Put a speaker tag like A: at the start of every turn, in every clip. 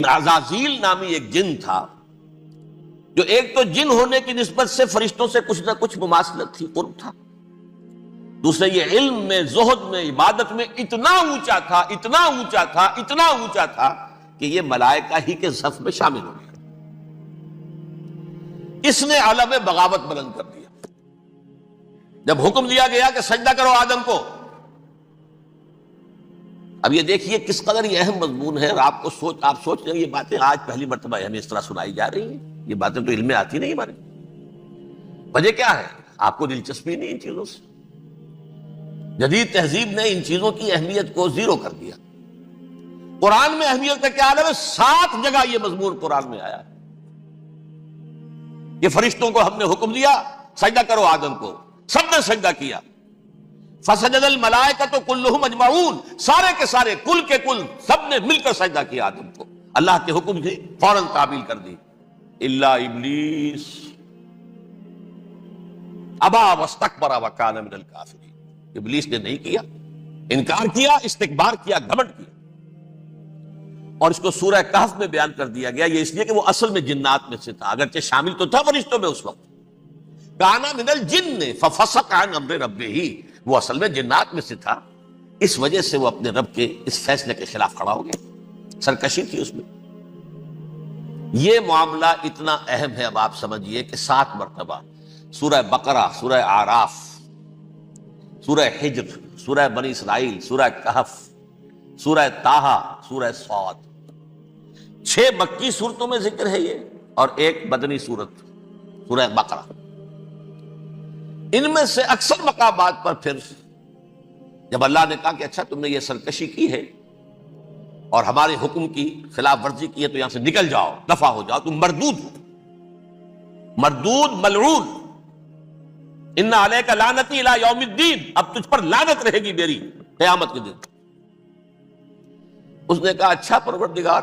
A: عزازیل نامی ایک جن تھا جو ایک تو جن ہونے کی نسبت سے فرشتوں سے کچھ نہ کچھ مماثلت تھی، قرب تھا، دوسرے یہ علم میں، زہد میں، عبادت میں اتنا اونچا تھا، اتنا اونچا تھا، اتنا اونچا تھا کہ یہ ملائکہ ہی کے صف میں شامل ہو گیا۔ اس نے علم بغاوت بلند کر دیا۔ جب حکم دیا گیا کہ سجدہ کرو آدم کو، اب یہ دیکھیے کس قدر یہ اہم مضمون ہے، اور آپ سوچ رہے ہیں یہ باتیں آج پہلی مرتبہ ہمیں اس طرح سنائی جا رہی ہیں، یہ باتیں تو علم میں آتی نہیں ہمارے۔ وجہ کیا ہے؟ آپ کو دلچسپی نہیں ان چیزوں سے۔ جدید تہذیب نے ان چیزوں کی اہمیت کو زیرو کر دیا۔ قرآن میں اہمیت کا کیا عالم ہے؟ 7 جگہ یہ مضمون قرآن میں آیا ہے کہ فرشتوں کو ہم نے حکم دیا سجدہ کرو آدم کو، سب نے سجدہ کیا۔ فسجد الملائکۃ کلھم اجمعون، سارے کے سارے، کل کے کل، سب نے مل کر سجدہ کیا آدم کو، اللہ کے حکم سے فوراً تعمیل کر دی، الا ابلیس ابا واستکبر وکان من الکافرین۔ ابلیس نے نہیں کیا، انکار کیا، استکبار کیا، گھمنڈ کیا۔ اور اس کو سورہ کہف میں بیان کر دیا گیا، یہ اس لیے کہ وہ اصل میں جنات میں سے تھا، اگرچہ شامل تو تھا فرشتوں میں اس وقت۔ کانا من الجن ففسق عن امر ربہ، وہ اصل میں جنات میں سے تھا، اس وجہ سے وہ اپنے رب کے اس فیصلے کے خلاف کھڑا ہو گیا، سرکشی تھی اس میں۔ یہ معاملہ اتنا اہم ہے، اب آپ سمجھیے کہ 7 مرتبہ سورہ بقرہ، سورہ اعراف، سورہ حجر، سورہ بنی اسرائیل، سورہ کہف، سورہ طٰہٰ، سورہ صاد، 6 مکی صورتوں میں ذکر ہے یہ، اور ایک مدنی صورت سورہ بقرہ۔ ان میں سے اکثر مقامات پر پھر جب اللہ نے کہا کہ اچھا تم نے یہ سرکشی کی ہے اور ہمارے حکم کی خلاف ورزی کی ہے تو یہاں سے نکل جاؤ، دفع ہو جاؤ، تم مردود ہو، مردود، ملعون، ان علیک لعنتی الی یوم الدین، اب تجھ پر لعنت رہے گی میری قیامت کے دن۔ اس نے کہا اچھا پروردگار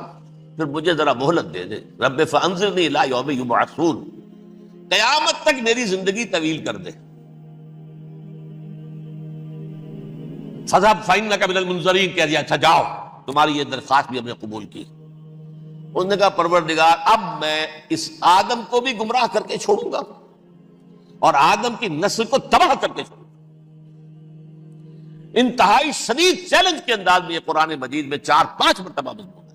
A: پھر مجھے ذرا مہلت دے دے، رب فانظرنی الی یوم یبعثون، قیامت تک میری زندگی طویل کر دے۔ فذهب فإنك من المنظرین، کہہ دیا اچھا جاؤ، تمہاری یہ درخواست بھی ہم نے قبول کی۔ اس نے کہا پروردگار اب میں اس آدم کو بھی گمراہ کر کے چھوڑوں گا اور آدم کی نسل کو تباہ کر کے چھوڑوں گا۔ انتہائی شدید چیلنج کے انداز میں یہ قرآن مجید میں 4-5 مرتبہ مضمون ہے۔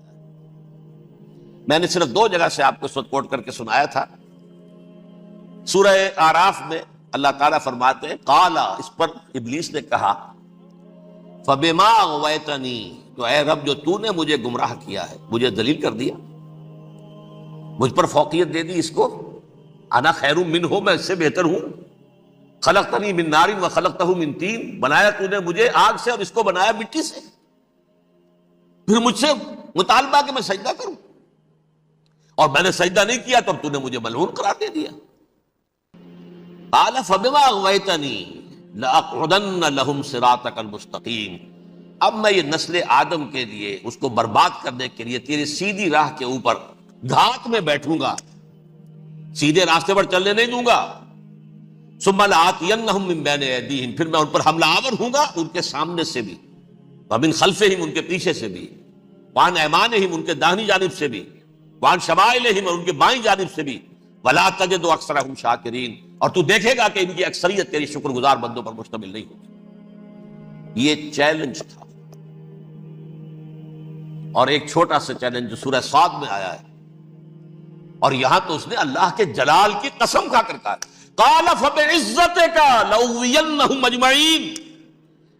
A: میں نے صرف 2 جگہ سے آپ کو اس وقت کوٹ کر کے سنایا تھا۔ سورہ اعراف میں اللہ تعالیٰ فرماتے ہیں قالا، اس پر ابلیس نے کہا فبما اغویتنی، تو اے رب جو تو نے مجھے گمراہ کیا ہے، مجھے ذلیل کر دیا، مجھ پر فوقیت دے دی اس کو، انا خیر منہ، میں اس سے بہتر ہوں، خلقتنی من نار وخلقتہ من طین، بنایا تو نے مجھے آگ سے اور اس کو بنایا مٹی سے، پھر مجھ سے مطالبہ کہ میں سجدہ کروں، اور میں نے سجدہ نہیں کیا تو اب تو نے مجھے ملعون قرار دے دیا۔ قال فبما اغویتنی لأقعدن لهم صراطک المستقیم، اب میں یہ نسل آدم کے لیے، اس کو برباد کرنے کے لیے تیری سیدھی راہ کے اوپر گھات میں بیٹھوں گا، سیدھے راستے پر چلنے نہیں دوں گا۔ ثم لآتینہم من بین ایدیہم، پھر میں ان پر حملہ آور ہوں گا، ان کے سامنے سے بھی، ومن خلفہم، ان کے پیچھے سے بھی، وعن ایمانہم، ان کے داہنی جانب سے بھی، وعن شمائلہم، اور ان کے بائیں جانب سے بھی، ولا تجد اکثرہم شاکرین، اور تو دیکھے گا کہ ان کی اکثریت تیری شکر گزار بندوں پر مشتمل نہیں ہوگی۔ یہ چیلنج تھا، اور ایک چھوٹا سا چیلنج جو سورہ صاد میں آیا ہے، اور یہاں تو اس نے اللہ کے جلال کی قسم کھا کر کہا قال فبعزتک لأغوینہم اجمعین،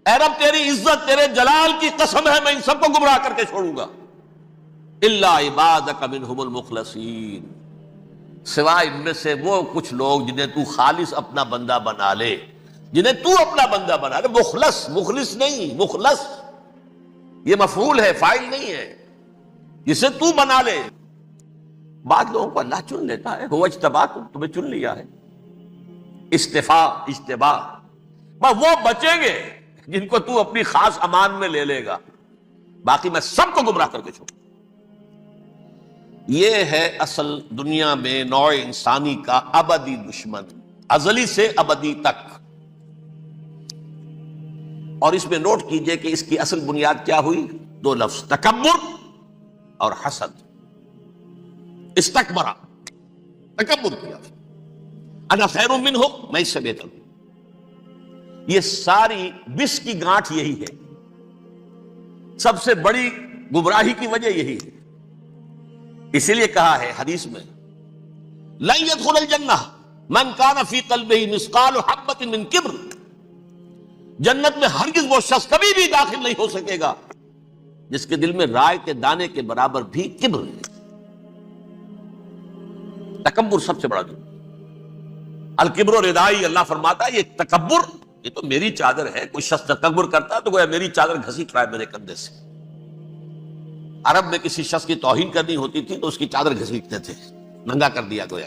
A: اے رب تیری عزت، تیرے جلال کی قسم ہے میں ان سب کو گمراہ کر کے چھوڑوں گا، الا عبادک منہم المخلصین، سوائے ان میں سے وہ کچھ لوگ جنہیں تو خالص اپنا بندہ بنا لے، جنہیں تو اپنا بندہ بنا لے، مخلص، مخلص نہیں، مخلص یہ مفعول ہے، فاعل نہیں ہے، جسے تو بنا لے۔ بعض لوگوں کو اللہ چن لیتا ہے، هو اجتباکم، تمہیں چن لیا ہے، استفاء، اجتباء، وہ بچیں گے جن کو تو اپنی خاص امان میں لے لے گا، باقی میں سب کو گمراہ کر کے چھوڑوں۔ یہ ہے اصل دنیا میں نوع انسانی کا ابدی دشمن، ازلی سے ابدی تک۔ اور اس میں نوٹ کیجئے کہ اس کی اصل بنیاد کیا ہوئی؟ 2 لفظ، تکبر اور حسد۔ استکبرا، تکبر کیا، انا خیر منہ، میں اس سے بہتر ہوں. یہ ساری بس کی گانٹھ یہی ہے، سب سے بڑی گمراہی کی وجہ یہی ہے. اسی لیے کہا ہے حدیث میں لن يدخل الجنہ من کان فی قلبہ مثقال حبۃ من کبر، جنت میں ہرگز وہ شخص کبھی بھی داخل نہیں ہو سکے گا جس کے دل میں رائے کے دانے کے برابر بھی کبر ہے. تکبر سب سے بڑا جرم. الکبر ردائی، اللہ فرماتا ہے یہ تکبر، یہ تو میری چادر ہے. کوئی شخص تکبر کرتا ہے تو گویا میری چادر گھسیٹ رہا ہے میرے کندھے سے. عرب میں کسی شخص کی توہین کرنی ہوتی تھی تو اس کی چادر گھسیٹتے تھے، ننگا کر دیا گویا.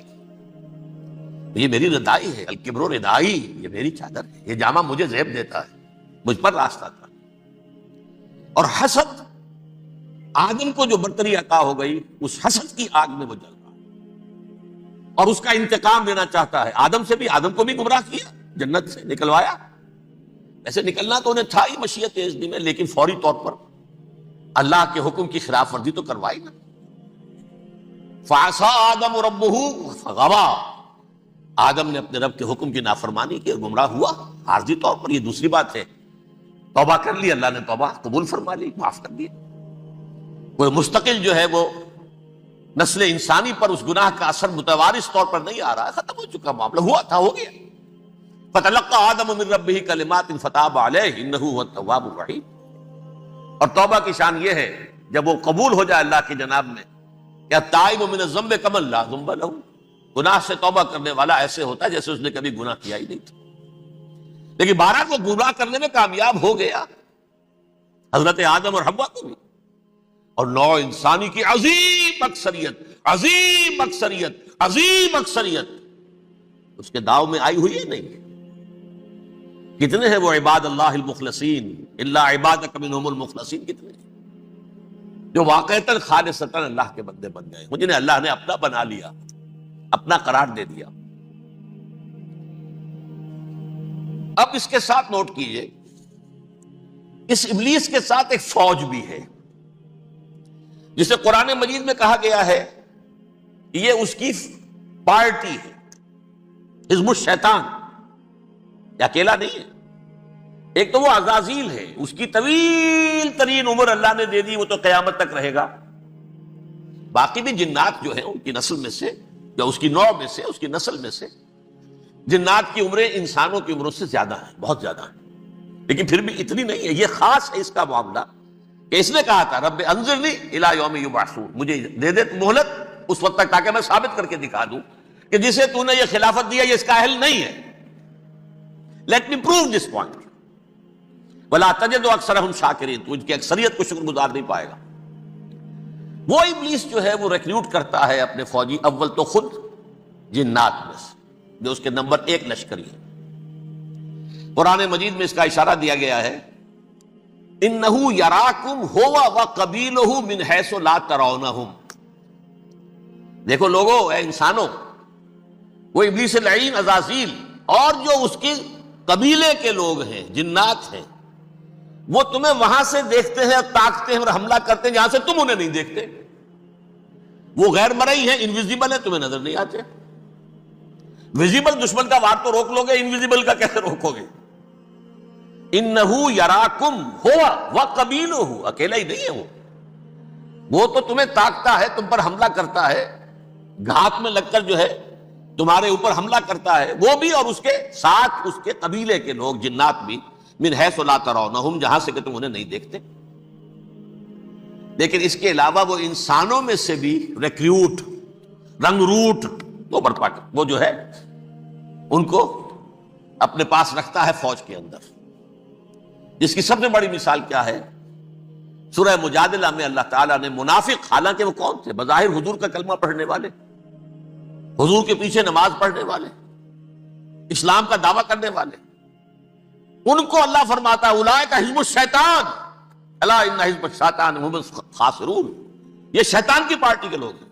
A: یہ میری ردائی ہے، الکبر ردائی، یہ میری چادر ہے، یہ جامہ مجھے زیب دیتا ہے، مجھ پر راستہ تھا. اور حسد، آدم کو جو برتری عطا ہو گئی اس حسد کی آگ میں وہ جل رہا ہے اور اس کا انتقام لینا چاہتا ہے. آدم سے بھی، آدم کو بھی گمراہ کیا، جنت سے نکلوایا. ایسے نکلنا تو انہیں تھا ہی مشیت اذن میں، لیکن فوری طور پر اللہ کے حکم کی خلاف ورزی تو کروائی نا. فعصى آدم ربہ فغوى، آدم نے اپنے رب کے حکم کی نافرمانی کی اور گمراہ ہوا عارضی طور پر. یہ دوسری بات ہے، توبہ کر لی، اللہ نے توبہ قبول فرما لی، معاف کر دیا. کوئی مستقل جو ہے وہ نسل انسانی پر اس گناہ کا اثر متوارث طور پر نہیں آ رہا ہے، ختم ہو چکا معاملہ، ہوا تھا ہو گیا. فتلقى آدم من ربہ کلمات فتاب علیہ انہ هو التواب الرحیم. اور توبہ کی شان یہ ہے جب وہ قبول ہو جائے اللہ کی جناب میں، کیا تائب من الذنب کمن لا ذنب لہ، گناہ سے توبہ کرنے والا ایسے ہوتا ہے جیسے اس نے کبھی گناہ کیا ہی نہیں تھا. لیکن بہرحال وہ گناہ کرنے میں کامیاب ہو گیا، حضرت آدم اور حوا کو بھی. اور نوع انسانی کی عظیم اکثریت، عظیم اکثریت، عظیم اکثریت اس کے داؤ میں آئی ہوئی ہے نہیں. کتنے ہیں وہ عباد اللہ المخلصین، الا عبادک منہم المخلصین، کتنے جو واقعتاً خالصتاً اللہ کے بندے بن گئے، جنہیں اللہ نے اپنا بنا لیا، اپنا قرار دے دیا. اب اس کے ساتھ نوٹ کیجئے، اس ابلیس کے ساتھ ایک فوج بھی ہے جسے قرآن مجید میں کہا گیا ہے یہ اس کی پارٹی ہے، حزب الشیطان. یہ اکیلا نہیں ہے. ایک تو وہ عزازیل ہے، اس کی طویل ترین عمر اللہ نے دے دی، وہ تو قیامت تک رہے گا. باقی بھی جنات جو ہیں ان کی نسل میں سے، یا اس کی نوع میں سے، اس کی نسل میں سے، جنات کی عمریں انسانوں کی عمروں سے زیادہ ہیں، بہت زیادہ ہیں. لیکن پھر بھی اتنی نہیں ہے. یہ خاص ہے اس کا معاملہ کہ اس نے کہا تھا رب انظرنی الی یوم یبعثون، مجھے دے دے مہلت اس وقت تک تاکہ میں ثابت کر کے دکھا دوں کہ جسے تو نے یہ خلافت دیا یہ اس کا اہل نہیں ہے. Let me prove this point. ولا تجد اکثرہم شاکرین، تو ان کی اکثریت کو شکر گزار نہیں پائے گا. وہ ابلیس جو ہے وہ ریکروٹ کرتا ہے اپنے فوجی، اول تو خود جنات میں سے جو اس کے نمبر 1 لشکری ہے. قرآن مجید میں اس کا اشارہ دیا گیا ہے انہو یراکم ہوا وقبیلہ من حیث لا ترونہم. دیکھو لوگو، اے انسانوں، وہ ابلیس لعین عزازیل اور جو اس کے قبیلے کے لوگ ہیں، جنات ہیں، وہ تمہیں وہاں سے دیکھتے ہیں اور تاکتے ہیں اور حملہ کرتے ہیں جہاں سے تم انہیں نہیں دیکھتے. وہ غیر مرئی ہیں، انویزیبل ہیں، تمہیں نظر نہیں آتے. ویزیبل دشمن کا وار تو روک لو گے، انویزیبل کا کیسے روکو گے؟ انہو یراکم ہوا وقبیلہ، اکیلا ہی نہیں ہے وہ تو تمہیں تاکتا ہے، تم پر حملہ کرتا ہے، گھات میں لگ کر جو ہے تمہارے اوپر حملہ کرتا ہے، وہ بھی اور اس کے ساتھ اس کے قبیلے کے لوگ جنات بھی، من حیث لا ترونہم، جہاں سے کہ تم انہیں نہیں دیکھتے. لیکن اس کے علاوہ وہ انسانوں میں سے بھی ریکریوٹ، رنگ روٹ، وہ جو ہے ان کو اپنے پاس رکھتا ہے فوج کے اندر. جس کی سب سے بڑی مثال کیا ہے؟ سورہ مجادلہ میں اللہ تعالیٰ نے منافق، حالانکہ وہ کون تھے؟ بظاہر حضور کا کلمہ پڑھنے والے، حضور کے پیچھے نماز پڑھنے والے، اسلام کا دعویٰ کرنے والے، ان کو اللہ فرماتا ہے اولئک حزب الشیطان الا ان حزب الشیطان هم الخاسرون. یہ شیطان کی پارٹی کے لوگ ہیں.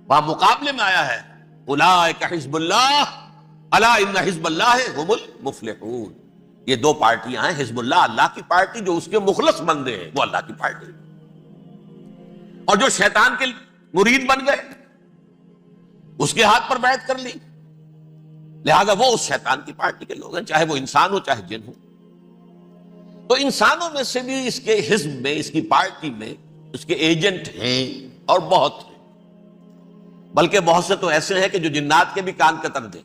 A: وہاں مقابلے میں آیا ہے اولئک حزب اللہ الا ان حزب اللہ هم المفلحون. یہ دو پارٹیاں ہیں، حزب اللہ اللہ کی پارٹی جو اس کے مخلص بندے ہیں، وہ اللہ کی پارٹی، اور جو شیطان کے مرید بن گئے، اس کے ہاتھ پر بیعت کر لی، لہذا وہ اس شیطان کی پارٹی کے لوگ ہیں، چاہے وہ انسان ہو چاہے جن ہو۔ تو انسانوں میں سے بھی اس کے حزب میں، اس کی پارٹی میں اس کے ایجنٹ ہیں اور بہت ہیں، بلکہ بہت سے تو ایسے ہیں کہ جو جنات کے بھی کان کتر دیں،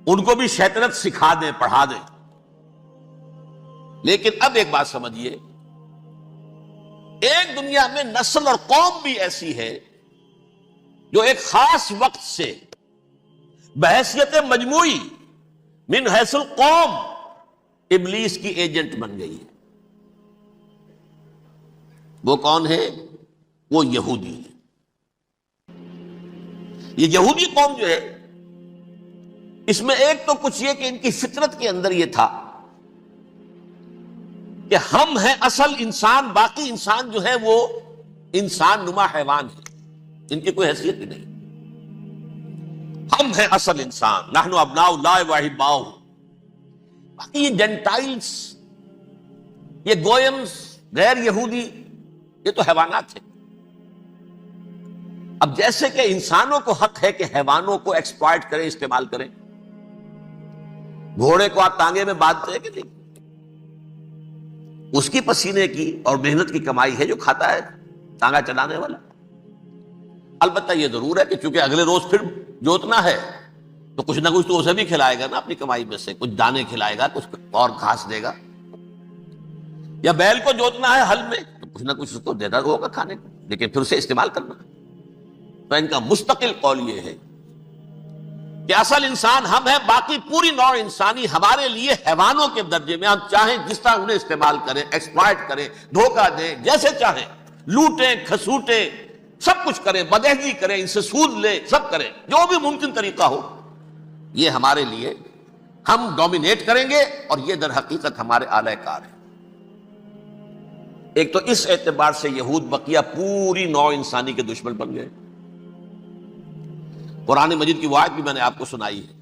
A: ان کو بھی شیطنت سکھا دیں، پڑھا دیں۔ لیکن اب ایک بات سمجھیے، ایک دنیا میں نسل اور قوم بھی ایسی ہے جو ایک خاص وقت سے بحیثیت مجموعی من حیث القوم ابلیس کی ایجنٹ بن گئی ہے۔ وہ کون ہے؟ وہ یہودی ہے۔ یہ یہودی قوم جو ہے، اس میں ایک تو کچھ یہ کہ ان کی فطرت کے اندر یہ تھا کہ ہم ہیں اصل انسان، باقی انسان جو ہے وہ انسان نما حیوان ہے، ان کی کوئی حیثیت ہی نہیں۔ ہم ہیں اصل انسان، نحن ابناء اللہ واحباؤہ۔ باقی یہ جینٹائلز، یہ گوئمز، غیر یہودی، یہ تو حیوانات ہیں۔ اب جیسے کہ انسانوں کو حق ہے کہ حیوانوں کو ایکسپلائٹ کریں، استعمال کریں۔ گھوڑے کو آپ تانگے میں باندھتے ہیں کہ نہیں؟ اس کی پسینے کی اور محنت کی کمائی ہے جو کھاتا ہے تانگا چلانے والا۔ البتہ یہ ضرور ہے کہ چونکہ اگلے روز پھر جوتنا ہے تو کچھ نہ کچھ تو اسے بھی کھلائے گا نا، اپنی کمائی میں سے کچھ دانے کھلائے گا، کچھ اور گھاس دے گا، یا بیل کو جوتنا ہے ہل میں تو کچھ نہ کچھ اس کو دیتا ہوگا کھانے کو، لیکن پھر اسے استعمال کرنا ہے۔ تو ان کا مستقل قول یہ ہے کہ اصل انسان ہم ہیں، باقی پوری نوع انسانی ہمارے لیے حیوانوں کے درجے میں، ہم چاہیں جس طرح انہیں استعمال کریں، ایکسپلائٹ کریں، دھوکہ دیں، جیسے چاہیں، لوٹیں کھسوٹیں، سب کچھ کریں، بدہضی کریں، ان سے سود لیں، سب کریں، جو بھی ممکن طریقہ ہو، یہ ہمارے لیے، ہم ڈومینیٹ کریں گے، اور یہ در حقیقت ہمارے اعلی کار ہیں۔ ایک تو اس اعتبار سے یہود بقیہ پوری نوع انسانی کے دشمن بن گئے۔ قرآن مجید کی وہ آیت بھی میں نے آپ کو سنائی ہے،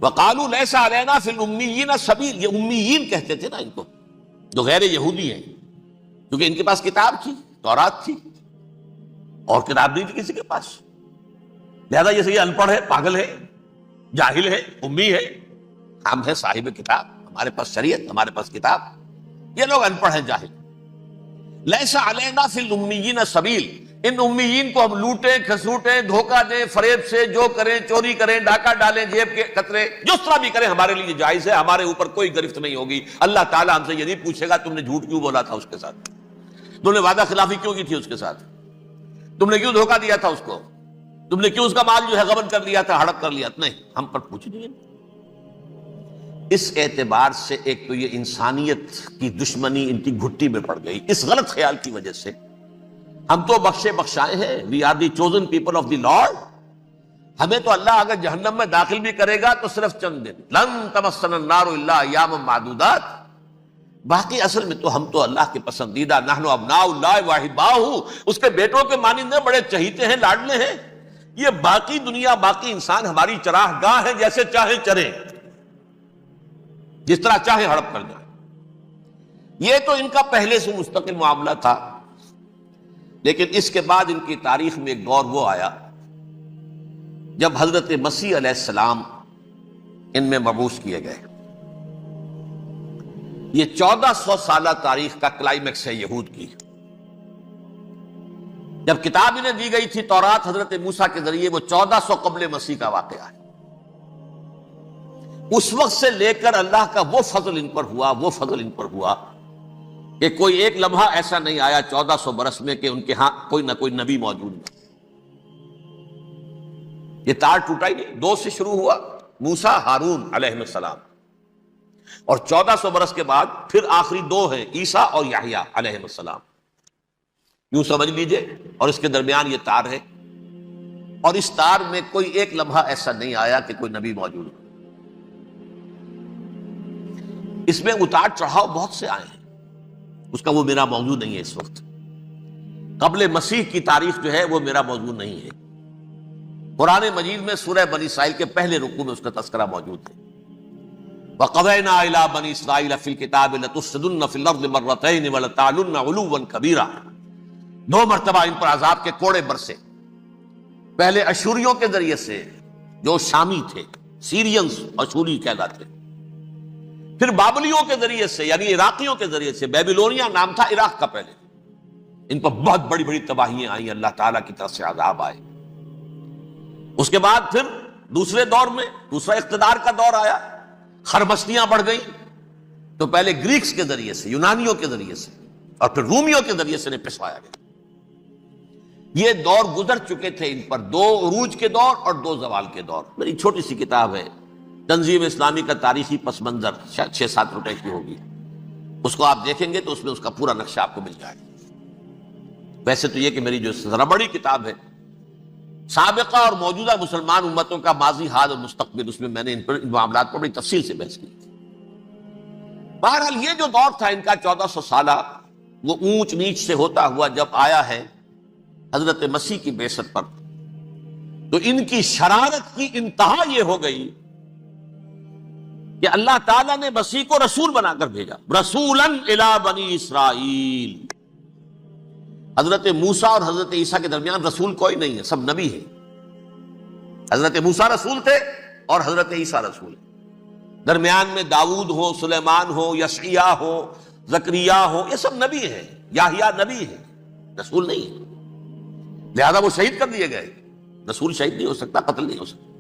A: وَقَالُوا لَيْسَ عَلَيْنَا فِي الْأُمِّيِّينَ سَبِيلٌ، یہ امیین کہتے تھے نا ان کو، جو غیر یہودی ہیں، کیونکہ ان کے پاس کتاب تھی، تورات تھی، اور کتاب نہیں تھی کسی کے پاس، لہذا یہ ان پڑھ ہے، پاگل ہے، جاہل ہے، امی ہے۔ ہم ہیں صاحب کتاب، ہمارے پاس شریعت، ہمارے پاس کتاب، یہ لوگ ان پڑھ ہیں، جاہل۔ لَيْسَ عَلَيْنَا فِي الْأُمِّيِّينَ سَبِيلٌ، ان امیین کو ہم لوٹیں کھسوٹیں، دھوکہ دیں، فریب سے جو کریں، چوری کریں، ڈاکہ ڈالیں، جیب کے قطرے، جس طرح بھی کریں ہمارے لیے جائز ہے، ہمارے اوپر کوئی گرفت نہیں ہوگی۔ اللہ تعالیٰ ہم سے یہ نہیں پوچھے گا تم نے جھوٹ کیوں بولا تھا اس کے ساتھ، تم نے وعدہ خلافی کیوں کی تھی اس کے ساتھ، تم نے کیوں دھوکہ دیا تھا اس کو، تم نے کیوں اس کا مال جو ہے غبن کر لیا تھا، ہڑپ کر لیا تھا، نہیں، ہم پر پوچھ نہیں۔ اس اعتبار سے ایک تو یہ انسانیت کی دشمنی ان کی گھٹی میں پڑ گئی، اس غلط خیال کی وجہ سے ہم تو بخشے بخشائے ہیں، we are the chosen people of the lord, ہمیں تو اللہ اگر جہنم میں داخل بھی کرے گا تو صرف چند دن، لن تمسنا النار الا ایاما معدودات، باقی اصل میں تو ہم تو اللہ کے پسندیدہ، نحن ابناء اللہ واحباؤہ، اس کے بیٹوں کے مانند ہیں، بڑے چہیتے ہیں، لاڈلے ہیں۔ یہ باقی دنیا، باقی انسان ہماری چراہ گاہ ہے، جیسے چاہیں چریں، جس طرح چاہیں ہڑپ کر جائیں۔ یہ تو ان کا پہلے سے مستقل معاملہ تھا، لیکن اس کے بعد ان کی تاریخ میں ایک دور وہ آیا جب حضرت مسیح علیہ السلام ان میں مبعوث کیے گئے۔ یہ 1400 سالہ تاریخ کا کلائمیکس ہے یہود کی۔ جب کتاب انہیں دی گئی تھی تورات حضرت موسیٰ کے ذریعے، وہ 1400 قبل مسیح کا واقعہ ہے۔ اس وقت سے لے کر اللہ کا وہ فضل ان پر ہوا، وہ فضل ان پر ہوا کہ کوئی ایک لمحہ ایسا نہیں آیا 1400 برس میں کہ ان کے ہاں کوئی نہ کوئی نبی موجود نہیں۔ یہ تار ٹوٹا ہی نہیں، 2 سے شروع ہوا، موسیٰ ہارون علیہ السلام، اور 1400 برس کے بعد پھر آخری 2 ہیں، عیسیٰ اور یحییٰ علیہ السلام، یوں سمجھ لیجئے، اور اس کے درمیان یہ تار ہے، اور اس تار میں کوئی ایک لمحہ ایسا نہیں آیا کہ کوئی نبی موجود ہو۔ اس میں اتار چڑھاؤ بہت سے آئے ہیں، اس کا وہ میرا موضوع نہیں ہے اس وقت۔ قبل مسیح کی تاریخ جو ہے وہ میرا موضوع نہیں ہے۔ قرآن مجید میں سورہ بنی اسرائیل کے پہلے رکوع میں اس کا تذکرہ موجود ہے۔ وَقَضَيْنَا إِلَىٰ بَنِي إِسْرَائِيلَ فِي الْكِتَابِ لَتُفْسِدُنَّ فِي الْأَرْضِ مَرَّتَيْنِ وَلَتَعْلُنَّ عُلُوًّا كَبِيرًا، 2 مرتبہ ان پر عذاب کے کوڑے برسے، پہلے اشوریوں کے ذریعے سے جو شامی تھے، سیرینز اشوری کہلاتے، پھر بابلیوں کے ذریعے سے یعنی عراقیوں کے ذریعے سے، بیبیلونیا نام تھا عراق کا پہلے، ان پر بہت بڑی بڑی تباہیاں آئیں، اللہ تعالیٰ کی طرف سے عذاب آئے۔ اس کے بعد پھر دوسرے دور میں دوسرا اقتدار کا دور آیا، خرمستیاں بڑھ گئیں، تو پہلے گریکس کے ذریعے سے، یونانیوں کے ذریعے سے، اور پھر رومیوں کے ذریعے سے انہیں پسوایا گیا۔ یہ دور گزر چکے تھے ان پر، 2 عروج کے دور اور 2 زوال کے دور۔ میری چھوٹی سی کتاب ہے تنظیم اسلامی کا تاریخی پس منظر، شاید 6-7 روپے کی ہوگی، اس کو آپ دیکھیں گے تو اس میں اس کا پورا نقشہ آپ کو مل جائے گا۔ ویسے تو یہ کہ میری جو ذرا بڑی کتاب ہے سابقہ اور موجودہ مسلمان امتوں کا ماضی، حال اور مستقبل، اس میں میں نے ان معاملات پر بڑی تفصیل سے بحث کی۔ بہرحال یہ جو دور تھا ان کا 1400 سالہ، وہ اونچ نیچ سے ہوتا ہوا جب آیا ہے حضرت مسیح کی بعثت پر، تو ان کی شرارت کی انتہا یہ ہو گئی کہ اللہ تعالیٰ نے مسیح کو رسول بنا کر بھیجا، رسولاً الی بنی اسرائیل۔ حضرت موسیٰ اور حضرت عیسیٰ کے درمیان رسول کوئی نہیں ہے، سب نبی ہیں۔ حضرت موسیٰ رسول تھے اور حضرت عیسیٰ رسول ہیں، درمیان میں داؤد ہو، سلیمان ہو، یشعیاء ہو، زکریا ہو، یہ سب نبی ہیں، یحییٰ نبی ہیں، رسول نہیں ہے، لہذا وہ شہید کر دیے گئے۔ رسول شہید نہیں ہو سکتا، قتل نہیں ہو سکتا۔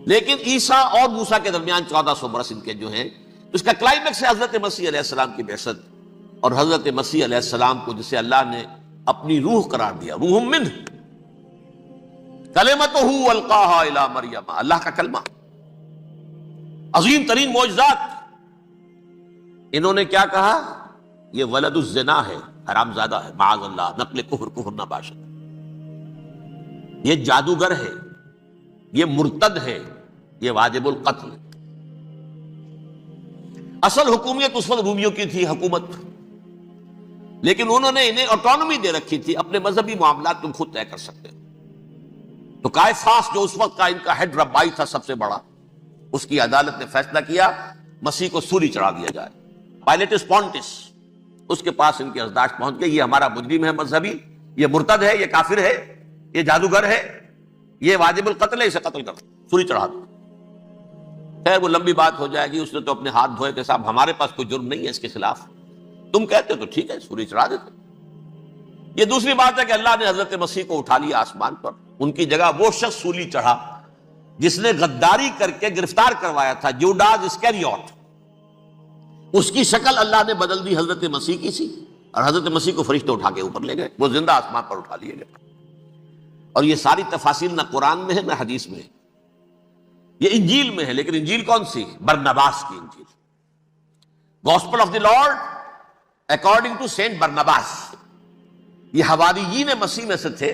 A: لیکن عیسیٰ اور موسیٰ کے درمیان 1400 برس ان کے جو ہیں، اس کا کلائمیکس ہے حضرت مسیح علیہ السلام کی بعثت، اور حضرت مسیح علیہ السلام کو جسے اللہ نے اپنی روح قرار دیا، روح منہ، کلمتہ القاہا الی مریم، اللہ کا کلمہ، عظیم ترین معجزات۔ انہوں نے کیا کہا؟ یہ ولد الزنا ہے، حرام زادہ ہے، معاذ اللہ، نقل کفر نہ باشد، یہ جادوگر ہے، یہ مرتد ہے، یہ واجب القتل۔ اصل حکومت اس وقت رومیوں کی تھی حکومت، لیکن انہوں نے انہیں آٹونومی دے رکھی تھی، اپنے مذہبی معاملات تم خود طے کر سکتے ہو۔ تو قائفاس جو اس وقت کا ان کا ہیڈ ربائی تھا سب سے بڑا، اس کی عدالت نے فیصلہ کیا مسیح کو سولی چڑھا دیا جائے۔ پائلیٹس پونٹس، اس کے پاس ان کی ازداش پہنچ گئی، یہ ہمارا مجرم ہے مذہبی، یہ مرتد ہے، یہ کافر ہے، یہ جادوگر ہے، یہ واجب القتل ہے، اسے قتل کر دو، سولی چڑھا دو۔ خیر وہ لمبی بات ہو جائے گی، اس نے تو اپنے ہاتھ دھوئے کہ صاحب ہمارے پاس کوئی جرم نہیں ہے اس کے خلاف، تم کہتے تو ٹھیک ہے سولی چڑھا دیتے۔ یہ دوسری بات ہے کہ اللہ نے حضرت مسیح کو اٹھا لیا آسمان پر، ان کی جگہ وہ شخص سولی چڑھا جس نے غداری کر کے گرفتار کروایا تھا، جوڈاس اسکریوٹ، اس کی شکل اللہ نے بدل دی حضرت مسیح کی سی، اور حضرت مسیح کو فرشتے اٹھا کے اوپر لے گئے، وہ زندہ آسمان پر اٹھا لیے گئے۔ اور یہ ساری تفاصیل نہ قرآن میں ہے نہ حدیث میں ہے، یہ انجیل میں ہے، لیکن انجیل کون سی؟ برنباس کی انجیل، gospel of the lord according to saint Barnabas. یہ حواریین مسیح میں سے تھے،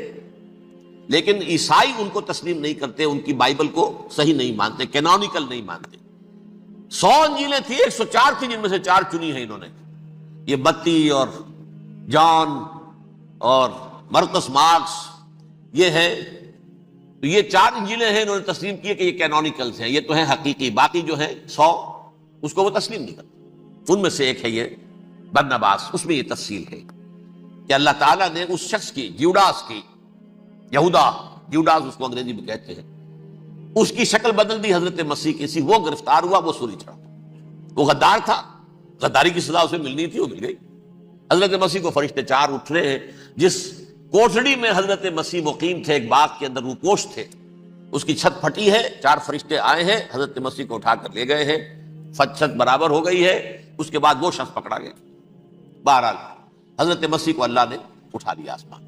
A: لیکن عیسائی ان کو تسلیم نہیں کرتے، ان کی بائبل کو صحیح نہیں مانتے، کینونیکل نہیں مانتے۔ 100 انجیلیں تھیں، 104 تھیں، جن میں سے 4 چنی ہیں انہوں نے، یہ متی اور جان اور مرقس مارکس، یہ ہے، تو یہ 4 انجیلیں ہیں، انہوں نے تسلیم کیے کہ یہ کینونیکلز ہیں، یہ تو ہیں حقیقی، باقی جو ہے 100 اس کو وہ تسلیم نہیں کرتے۔ ان میں سے ایک ہے یہ برنباس، اس میں یہ تفصیل ہے کہ اللہ تعالیٰ نے اس شخص کی، جیوڈاس کی، یہودا جیوڈاس اس کو انگریزی میں کہتے ہیں، اس کی شکل بدل دی حضرت مسیح کی سی، وہ گرفتار ہوا، وہ سولی چڑھا، وہ غدار تھا، غداری کی سزا اسے ملنی تھی، وہ مل گئی۔ حضرت مسیح کو فرشتے 4 اٹھ رہے ہیں، جس کوٹڑی میں حضرت مسیح مقیم تھے، ایک باغ کے اندر روپوش تھے، اس کی چھت پھٹی ہے، 4 فرشتے آئے ہیں، حضرت مسیح کو اٹھا کر لے گئے ہیں، چھت برابر ہو گئی ہے، اس کے بعد وہ شخص پکڑا گیا۔ بہرحال حضرت مسیح کو اللہ نے اٹھا لیا آسمان۔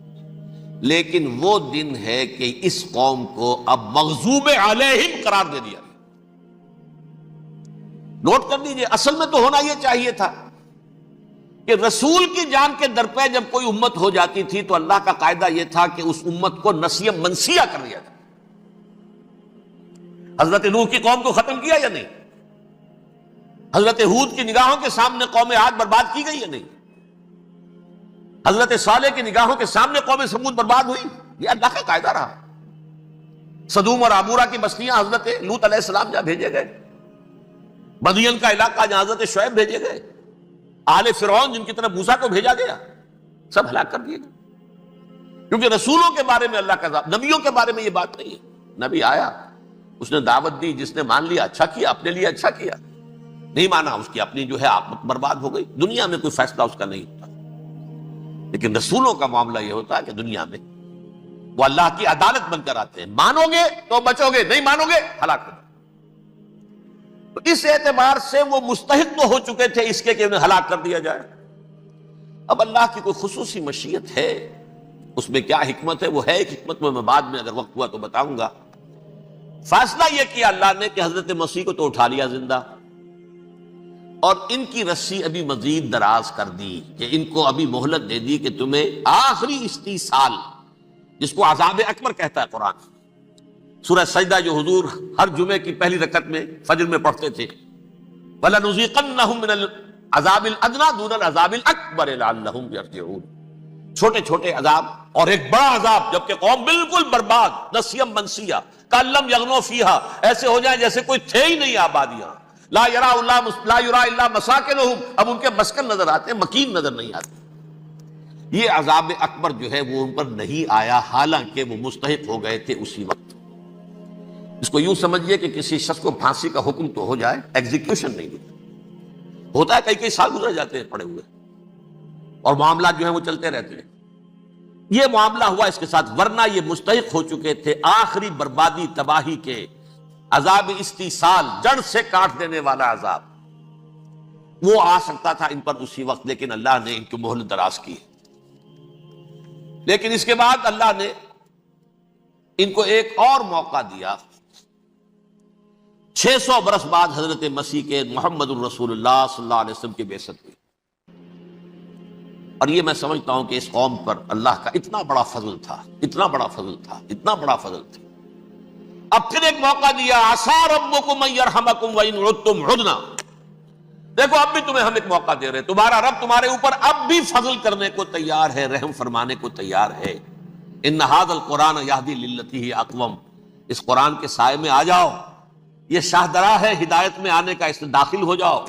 A: لیکن وہ دن ہے کہ اس قوم کو اب مغضوب علیہم قرار دے دیا۔ نوٹ کر لیجئے، اصل میں تو ہونا یہ چاہیے تھا کہ رسول کی جان کے در پہ جب کوئی امت ہو جاتی تھی تو اللہ کا قاعدہ یہ تھا کہ اس امت کو نسیہ منسیہ کر دیا جائے۔ حضرت نوح کی قوم کو ختم کیا یا نہیں؟ حضرت ہود کی نگاہوں کے سامنے قوم عاد برباد کی گئی یا نہیں؟ حضرت صالح کی نگاہوں کے سامنے قوم سمود برباد ہوئی، یہ اللہ کا قاعدہ رہا۔ سدوم اور عمورہ کی بستیاں حضرت لوط علیہ السلام جہاں بھیجے گئے، مدین کا علاقہ جہاں حضرت شعیب بھیجے گئے، آل فرعون جن کی طرف موسیٰ کو بھیجا گیا، سب ہلاک کر دیے گئے. کیونکہ رسولوں کے بارے میں اللہ کا عذاب، نبیوں کے بارے میں یہ بات نہیں ہے. نبی آیا، اس نے دعوت دی، جس نے مان لیا اچھا کیا، اپنے لیے اچھا کیا، نہیں مانا اس کی اپنی جو ہے آخرت برباد ہو گئی. دنیا میں کوئی فیصلہ اس کا نہیں ہوتا، لیکن رسولوں کا معاملہ یہ ہوتا ہے کہ دنیا میں وہ اللہ کی عدالت بن کر آتے ہیں. مانو گے تو بچو گے، نہیں مانو گے ہلاک ہو جاؤ. تو اس اعتبار سے وہ مستحق تو ہو چکے تھے اس کے کہ انہیں ہلاک کر دیا جائے. اب اللہ کی کوئی خصوصی مشیت ہے، اس میں کیا حکمت ہے، وہ ہے ایک حکمت میں بعد میں اگر وقت ہوا تو بتاؤں گا. فیصلہ یہ کیا اللہ نے کہ حضرت مسیح کو تو اٹھا لیا زندہ، اور ان کی رسی ابھی مزید دراز کر دی کہ ان کو ابھی مہلت دے دی کہ تمہیں آخری 30 سال، جس کو عذاب اکبر کہتا ہے قرآن. سورہ سجدہ جو حضور ہر جمعے کی پہلی رکعت میں فجر میں پڑھتے تھے، وَلَنُذِيقَنَّهُم مِّنَ الْعَذَابِ الْأَدْنَىٰ دُونَ الْعَذَابِ الْأَكْبَرِ لَعَلَّهُمْ يَرْجِعُونَ. چھوٹے چھوٹے عذاب اور ایک بڑا عذاب، جبکہ قوم بالکل برباد، نسیم منسیہ کأن لم یغنوا فیہا، ایسے ہو جائیں جیسے کوئی تھے ہی نہیں آبادیاں. لا یرا الا مساکنہم، اب ان کے مسکن نظر آتے ہیں، مکین نظر نہیں آتے. یہ عذاب اکبر جو ہے وہ ان پر نہیں آیا، حالانکہ وہ مستحق ہو گئے تھے اسی وقت. اس کو یوں سمجھیے کہ کسی شخص کو پھانسی کا حکم تو ہو جائے، ایگزیکیوشن نہیں ہوتا ہے، کئی سال گزر جاتے ہیں پڑے ہوئے، اور معاملات جو ہیں وہ چلتے رہتے ہیں. یہ معاملہ ہوا اس کے ساتھ، ورنہ یہ مستحق ہو چکے تھے آخری بربادی تباہی کے عذاب استیصال، جڑ سے کاٹ دینے والا عذاب. وہ آ سکتا تھا ان پر اسی وقت، لیکن اللہ نے ان کی مہلت دراز کی. لیکن اس کے بعد اللہ نے ان کو ایک اور موقع دیا. 600 برس بعد حضرت مسیح کے محمد الرسول اللہ صلی اللہ علیہ وسلم کی بعثت ہوئی. اور یہ میں سمجھتا ہوں کہ اس قوم پر اللہ کا اتنا بڑا فضل تھا، اتنا بڑا فضل تھا، اتنا بڑا فضل تھا. اب پھر ایک موقع دیا، عسیٰ ربکم ان یرحمکم وان عدتم عدنا. دیکھو اب بھی تمہیں ہم ایک موقع دے رہے ہیں، تمہارا رب تمہارے اوپر اب بھی فضل کرنے کو تیار ہے، رحم فرمانے کو تیار ہے. ان ھذا القرآن یہدی للتی ہی اقوم، اس قرآن کے سائے میں آ جاؤ، یہ شاہدرا ہے ہدایت میں آنے کا، اس میں داخل ہو جاؤ،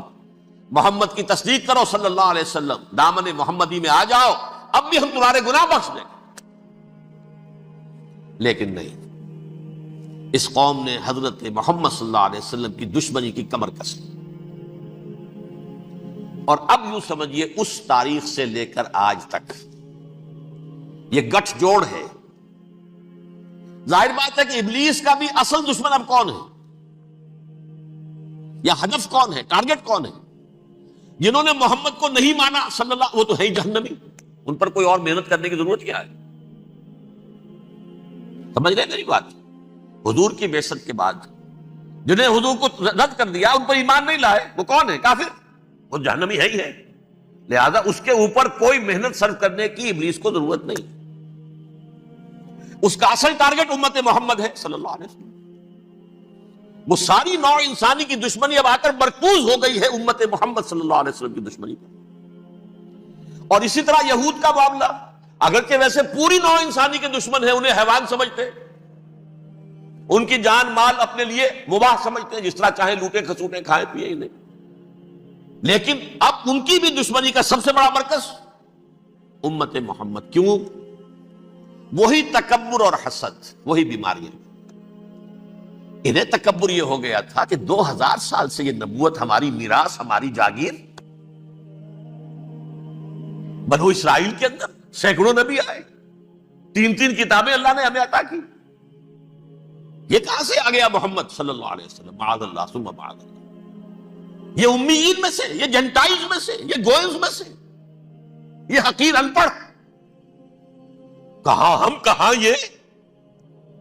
A: محمد کی تصدیق کرو صلی اللہ علیہ وسلم، دامن محمدی میں آ جاؤ، اب بھی ہم تمہارے گناہ بخش دیں. لیکن نہیں، اس قوم نے حضرت محمد صلی اللہ علیہ وسلم کی دشمنی کی کمر کسی. اور اب یوں سمجھیے اس تاریخ سے لے کر آج تک یہ گٹھ جوڑ ہے. ظاہر بات ہے کہ ابلیس کا بھی اصل دشمن اب کون ہے، یا ہدف کون ہے، ٹارگٹ کون ہے؟ جنہوں نے محمد کو نہیں مانا صلی اللہ، وہ تو ہے ہی جہنمی، ان پر کوئی اور محنت کرنے کی ضرورت کیا ہے؟ سمجھ رہے میری بات؟ حضور کی بعثت کے بعد جنہیں حضور کو رد کر دیا، ان پر ایمان نہیں لائے، وہ کون ہے؟ کافر، وہ جہنمی ہے ہی ہے. لہذا اس کے اوپر کوئی محنت صرف کرنے کی ابلیس کو ضرورت نہیں. اس کا اصل ٹارگٹ امت محمد ہے صلی اللہ علیہ وسلم. وہ ساری نوع انسانی کی دشمنی اب آ کر مرکوز ہو گئی ہے امت محمد صلی اللہ علیہ وسلم کی دشمنی پر. اور اسی طرح یہود کا معاملہ، اگرچہ ویسے پوری نوع انسانی کے دشمن ہیں، انہیں حیوان سمجھتے، ان کی جان مال اپنے لیے مباح سمجھتے ہیں، جس طرح چاہے لوٹے کھسوٹے کھائیں پیے ہی نہیں. لیکن اب ان کی بھی دشمنی کا سب سے بڑا مرکز امت محمد. کیوں؟ وہی تکبر اور حسد، وہی بیماریاں. انہیں تکبر یہ ہو گیا تھا کہ 2000 سال سے یہ نبوت ہماری میراث، ہماری جاگیر. بنو اسرائیل کے اندر سینکڑوں نبی آئے، 3 کتابیں اللہ نے ہمیں عطا کی. یہ کہاں سے آ گیا محمد صلی اللہ علیہ وسلم؟ معاذ اللہ ثم معاذ اللہ. یہ امیین میں سے، یہ جنٹائلز میں سے، یہ گوئنز میں سے، یہ حقیر ان پڑھ. کہاں ہم، کہاں یہ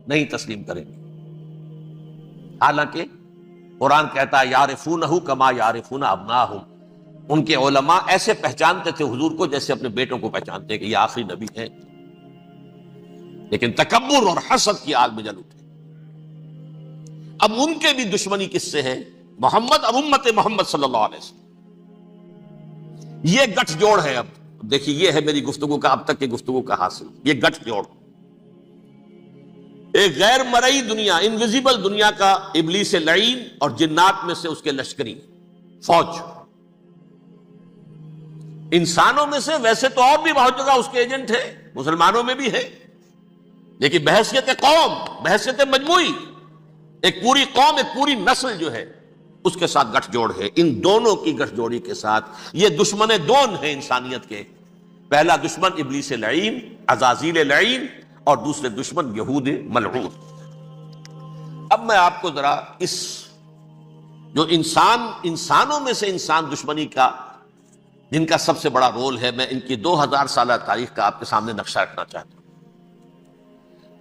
A: نہیں تسلیم کریں گے. حالانکہ قرآن کہتا ہے یعرفونہ کما یعرفون ابناہم، ان کے علماء ایسے پہچانتے تھے حضور کو جیسے اپنے بیٹوں کو پہچانتے کہ یہ آخری نبی ہے. لیکن تکبر اور حسد کی آگ میں جل اٹھے. اب ان کے بھی دشمنی کس سے ہے؟ محمد اور امت محمد صلی اللہ علیہ وسلم. یہ گٹھ جوڑ ہے. اب دیکھیے، یہ ہے میری گفتگو کا اب تک کی گفتگو کا حاصل، یہ گٹھ جوڑ. ایک غیر مرئی دنیا، انویزیبل دنیا کا ابلیس لعین اور جنات میں سے اس کے لشکری فوج، انسانوں میں سے ویسے تو اور بھی بہت جگہ اس کے ایجنٹ ہے، مسلمانوں میں بھی ہے، لیکن بحیثیت قوم، بحیثیت مجموعی، ایک پوری قوم، ایک پوری نسل جو ہے اس کے ساتھ گٹھ جوڑ ہے۔ ان دونوں کی گٹھ جوڑی کے ساتھ یہ دشمن دون ہیں انسانیت کے، پہلا دشمن ابلیس لعین، عزازیل لعین، اور دوسرے دشمن یہود ملعون۔ اب میں آپ کو ذرا اس جو انسانوں میں سے انسان دشمنی کا جن کا سب سے بڑا رول ہے، میں ان کی 2000 سالہ تاریخ کا آپ کے سامنے نقشہ رکھنا چاہتا ہوں۔